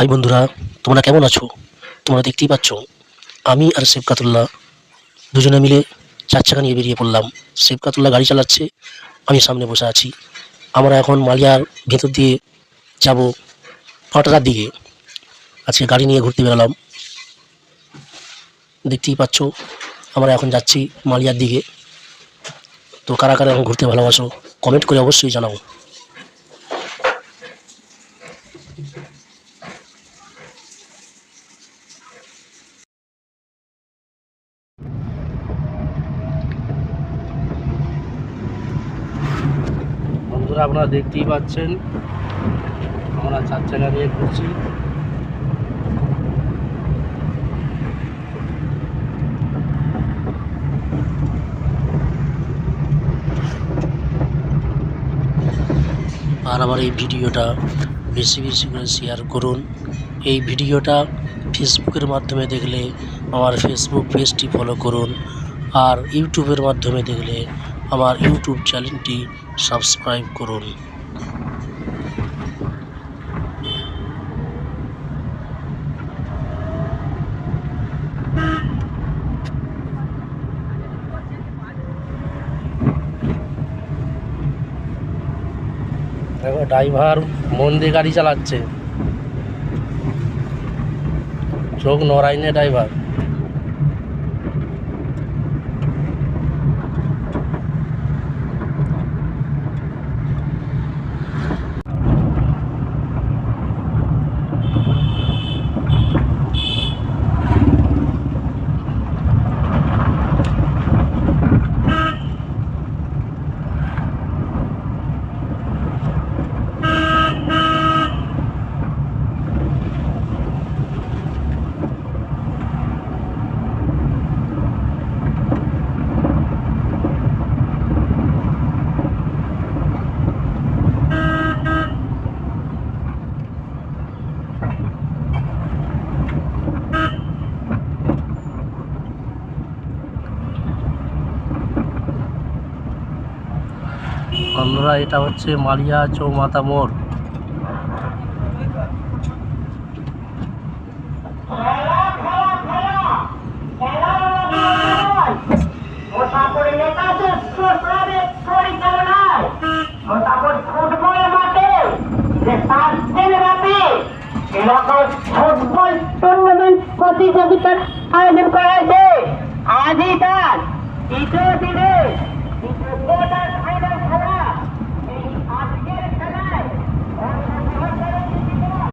High বন্ধুরা, তোমরা কেমন আছো? তোমরা দেখতেই পাচ্ছ আমি আর শেফকাতুল্লাহ দুজনে মিলে চার চাকা নিয়ে বেরিয়ে পড়লাম। শেফকাতুল্লাহ গাড়ি চালাচ্ছে, আমি সামনে বসে আছি। আমরা এখন মালিয়ার ভেতর দিয়ে যাব ফাটারার দিকে। আজকে গাড়ি নিয়ে ঘুরতে বেরোলাম। দেখতেই পাচ্ছ আমরা এখন যাচ্ছি মালিয়ার দিকে। তো কারা কারা এখন ঘুরতে ভালোবাসো কমেন্ট করে অবশ্যই জানাও। বন্ধুরা আপনারা দেখতেই পাচ্ছেন আমরা চার চাকা নিয়ে ঘুরছি। আর আমার এই ভিডিওটা বেশি বেশি করে শেয়ার করুন। এই ভিডিওটা ফেসবুকের মাধ্যমে দেখলে আমার ফেসবুক পেজটি ফলো করুন, আর ইউটিউবের মাধ্যমে দেখলে আমার ইউটিউব চ্যানেলটি সাবস্ক্রাইব করুন। দেখো ড্রাইভার মন দিয়ে গাড়ি চালাচ্ছে, চোখ নড়াইনে ড্রাইভার। বন্ধুরা এটা হচ্ছে মালিয়া চৌমাথা মোড়। ফুটবল টুর্নামেন্ট প্রতিযোগিতার আয়োজন করা হয়েছে। আজই তার তৃতীয় দিনে